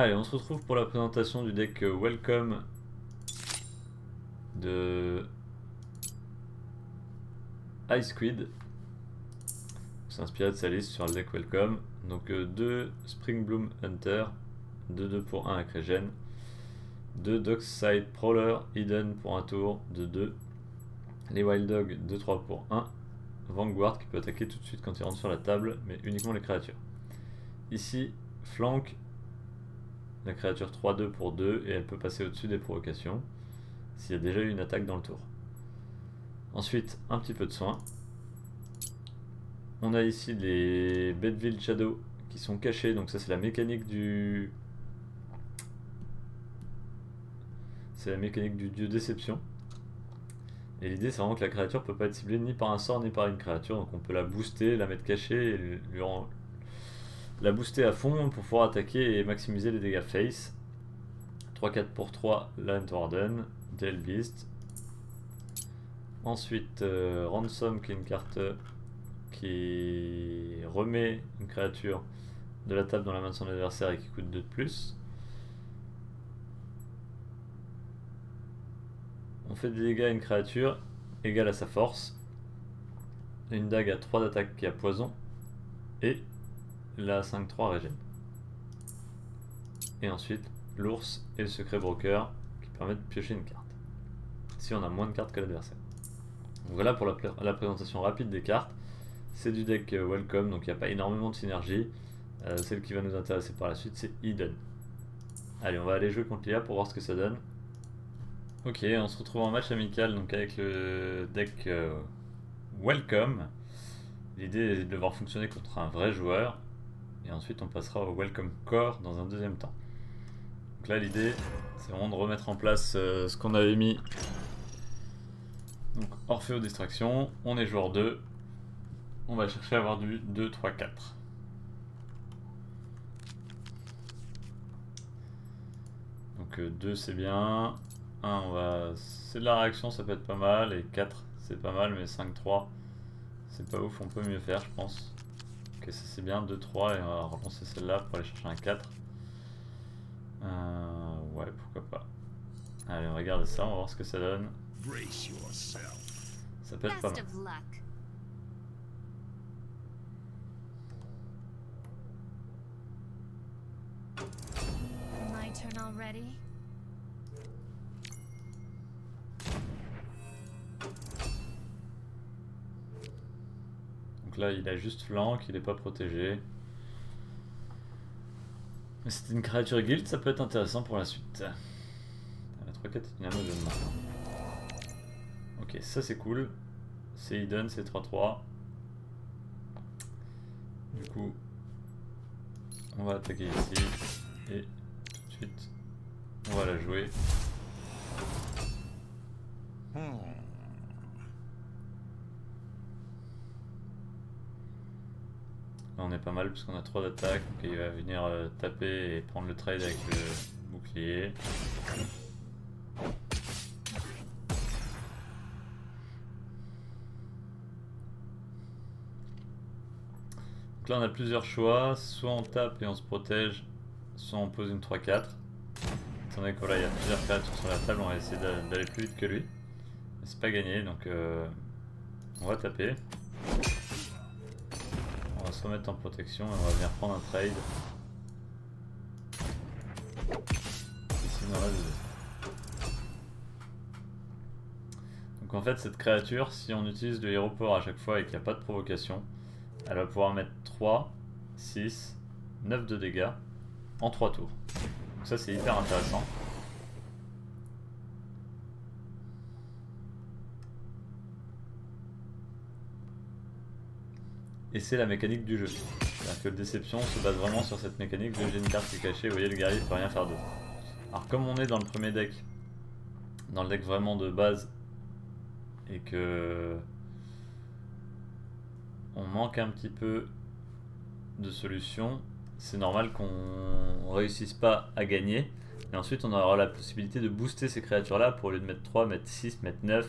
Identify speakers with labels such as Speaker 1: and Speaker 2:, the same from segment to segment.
Speaker 1: Allez, on se retrouve pour la présentation du deck Welcome de Ice Squid. On s'est inspiré de sa liste sur le deck Welcome. Donc 2 Spring Bloom Hunter, 2-2 pour 1 avec Regen, 2 Dockside Prowler Hidden pour un tour, 2-2. Les Wild Dog, 2-3 pour 1. Vanguard qui peut attaquer tout de suite quand il rentre sur la table, mais uniquement les créatures. Ici, flank la créature 3-2 pour 2 et elle peut passer au-dessus des provocations s'il y a déjà eu une attaque dans le tour. Ensuite, un petit peu de soin. On a ici les Bedeville Shadow qui sont cachés, donc ça c'est la mécanique du... C'est la mécanique du dieu déception. Et l'idée c'est vraiment que la créature peut pas être ciblée ni par un sort ni par une créature, donc on peut la booster, la mettre cachée et la booster à fond pour pouvoir attaquer et maximiser les dégâts face. 3-4 pour 3, Land Warden, Del Beast. Ensuite, Ransom qui est une carte qui remet une créature de la table dans la main de son adversaire et qui coûte 2 de plus. On fait des dégâts à une créature égale à sa force. Une dague à 3 d'attaque qui a poison. Et la 5-3 régène. Et ensuite, l'ours et le secret broker qui permettent de piocher une carte. Si on a moins de cartes que l'adversaire. Voilà pour la présentation rapide des cartes. C'est du deck Welcome, donc il n'y a pas énormément de synergie. Celle qui va nous intéresser par la suite, c'est Hidden. Allez, on va aller jouer contre l'IA pour voir ce que ça donne. Ok, on se retrouve en match amical donc avec le deck Welcome. L'idée est de le voir fonctionner contre un vrai joueur. Et ensuite on passera au Welcome Core dans un deuxième temps. Donc là l'idée c'est vraiment de remettre en place ce qu'on avait mis. Donc Orpheo Distraction, on est joueur 2. On va chercher à avoir du 2, 3, 4. Donc 2 c'est bien. 1 c'est de la réaction, ça peut être pas mal. Et 4 c'est pas mal, mais 5, 3 c'est pas ouf, on peut mieux faire je pense. Ok, ça c'est bien, 2, 3 et on va relancer celle-là pour aller chercher un 4. Ouais, pourquoi pas. Allez, on regarde ça, on va voir ce que ça donne. Ça peut être pas mal. Donc là, il a juste flank, il n'est pas protégé. Mais c'est une créature guild, ça peut être intéressant pour la suite. La 3-4 est une amour de main. Ok, ça c'est cool. C'est hidden, c'est 3-3. Du coup, on va attaquer ici. Et tout de suite, on va la jouer. Là on est pas mal puisqu'on a 3 d'attaque, donc il va venir taper et prendre le trade avec le bouclier. Donc là on a plusieurs choix, soit on tape et on se protège, soit on pose une 3-4. Étant donné que voilà, il y a plusieurs créatures sur la table, on va essayer d'aller plus vite que lui. Mais c'est pas gagné, donc on va taper. On va se remettre en protection et on va venir prendre un trade. Ici on en a 2. Donc en fait cette créature, si on utilise le hero power à chaque fois et qu'il n'y a pas de provocation, elle va pouvoir mettre 3, 6, 9 de dégâts en 3 tours. Donc ça c'est hyper intéressant. Et c'est la mécanique du jeu. C'est-à-dire que le déception se base vraiment sur cette mécanique de j'ai une carte qui est cachée, vous voyez le guerrier ne peut rien faire d'autre. Alors comme on est dans le premier deck, dans le deck vraiment de base, et que on manque un petit peu de solutions, c'est normal qu'on réussisse pas à gagner. Et ensuite on aura la possibilité de booster ces créatures là pour au lieu de mettre 3, mettre 6, mettre 9,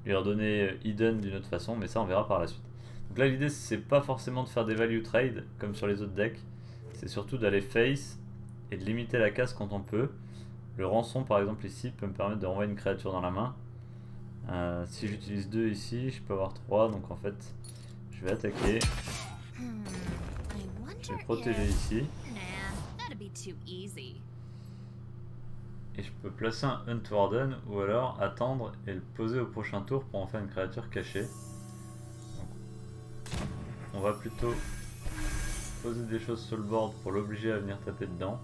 Speaker 1: lui redonner hidden d'une autre façon, mais ça on verra par la suite. Donc là l'idée c'est pas forcément de faire des value trade comme sur les autres decks, c'est surtout d'aller face et de limiter la casse quand on peut. Le rançon par exemple ici peut me permettre de renvoyer une créature dans la main. Si j'utilise 2 ici, je peux avoir 3, donc en fait je vais attaquer. Je vais protéger ici. Et je peux placer un Hunt Warden ou alors attendre et le poser au prochain tour pour en faire une créature cachée. Donc, on va plutôt poser des choses sur le board pour l'obliger à venir taper dedans.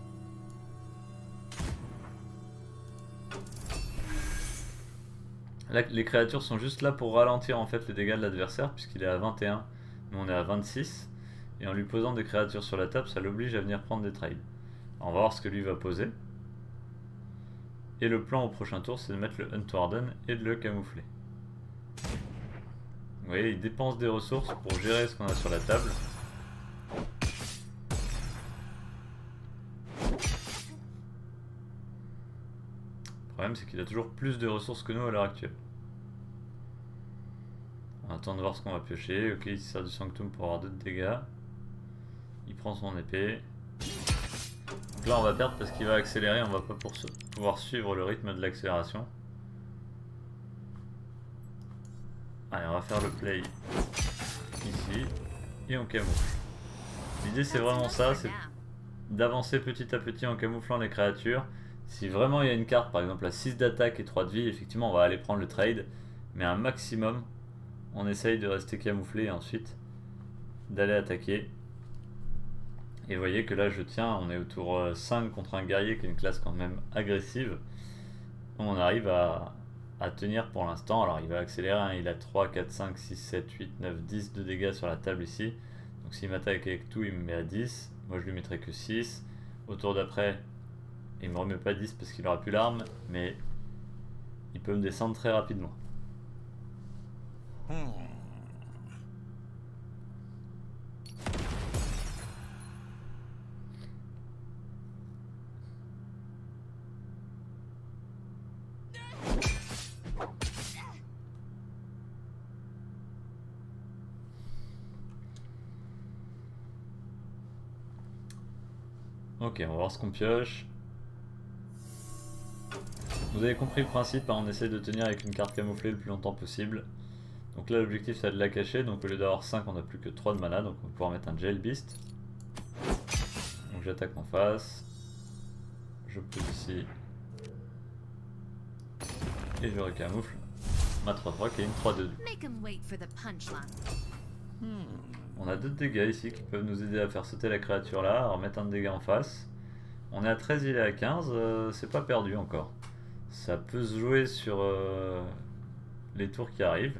Speaker 1: Là, les créatures sont juste là pour ralentir en fait les dégâts de l'adversaire puisqu'il est à 21, nous on est à 26. Et en lui posant des créatures sur la table, ça l'oblige à venir prendre des trades. Alors, on va voir ce que lui va poser. Et le plan au prochain tour, c'est de mettre le Hunt Warden et de le camoufler. Vous voyez, il dépense des ressources pour gérer ce qu'on a sur la table. Le problème, c'est qu'il a toujours plus de ressources que nous à l'heure actuelle. On attend de voir ce qu'on va piocher. Ok, il sert du Sanctum pour avoir 2 de dégâts. Il prend son épée. Donc là on va perdre parce qu'il va accélérer, on va pas pouvoir suivre le rythme de l'accélération. Allez, on va faire le play ici et on camoufle. L'idée c'est vraiment ça, c'est d'avancer petit à petit en camouflant les créatures. Si vraiment il y a une carte par exemple à 6 d'attaque et 3 de vie, effectivement on va aller prendre le trade, mais un maximum on essaye de rester camouflé et ensuite d'aller attaquer. Et vous voyez que là je tiens, on est au tour 5 contre un guerrier qui est une classe quand même agressive. On arrive à tenir pour l'instant. Alors il va accélérer, hein. Il a 3, 4, 5, 6, 7, 8, 9, 10 de dégâts sur la table ici. Donc s'il m'attaque avec tout, il me met à 10. Moi je lui mettrai que 6. Au tour d'après, il me remet pas 10 parce qu'il aura plus l'arme, mais il peut me descendre très rapidement. Ok, on va voir ce qu'on pioche. Vous avez compris le principe, hein, on essaie de tenir avec une carte camouflée le plus longtemps possible. Donc là l'objectif c'est de la cacher, donc au lieu d'avoir 5 on n'a plus que 3 de mana, donc on va pouvoir mettre un Jail Beast. Donc j'attaque en face, je pose ici, et je recamoufle ma 3-3 qui est une 3-2. On a 2 de dégâts ici qui peuvent nous aider à faire sauter la créature là, à remettre un de dégâts en face. On est à 13, il est à 15, c'est pas perdu encore. Ça peut se jouer sur les tours qui arrivent.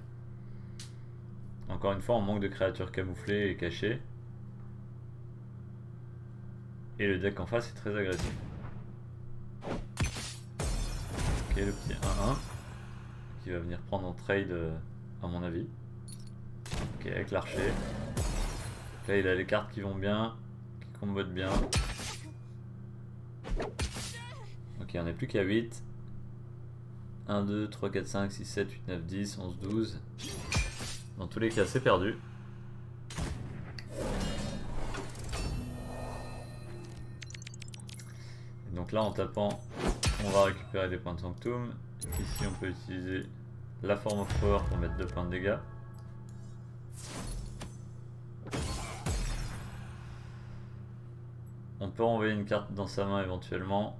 Speaker 1: Encore une fois, on manque de créatures camouflées et cachées. Et le deck en face est très agressif. Ok, le petit 1-1 qui va venir prendre en trade à mon avis. Ok, avec l'archer. Là il a les cartes qui vont bien, qui combattent bien. Ok, on n'est plus qu'à 8. 1, 2, 3, 4, 5, 6, 7, 8, 9, 10, 11, 12. Dans tous les cas, c'est perdu. Et donc là, en tapant, on va récupérer des points de Sanctum. Ici, on peut utiliser la Form of Power pour mettre 2 points de dégâts. On peut envoyer une carte dans sa main éventuellement.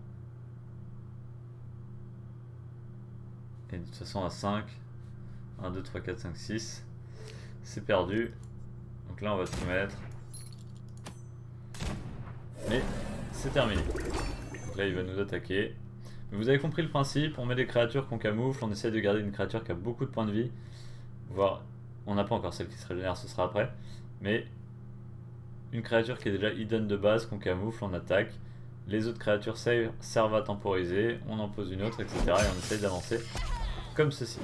Speaker 1: Et de toute façon à 5. 1, 2, 3, 4, 5, 6. C'est perdu. Donc là on va tout mettre. Mais c'est terminé. Donc là il va nous attaquer. Mais vous avez compris le principe, on met des créatures qu'on camoufle, on essaie de garder une créature qui a beaucoup de points de vie. Voire, on n'a pas encore celle qui se régénère, ce sera après. Mais une créature qui est déjà hidden de base, qu'on camoufle, on attaque. Les autres créatures servent à temporiser, on en pose une autre, etc. Et on essaye d'avancer comme ceci.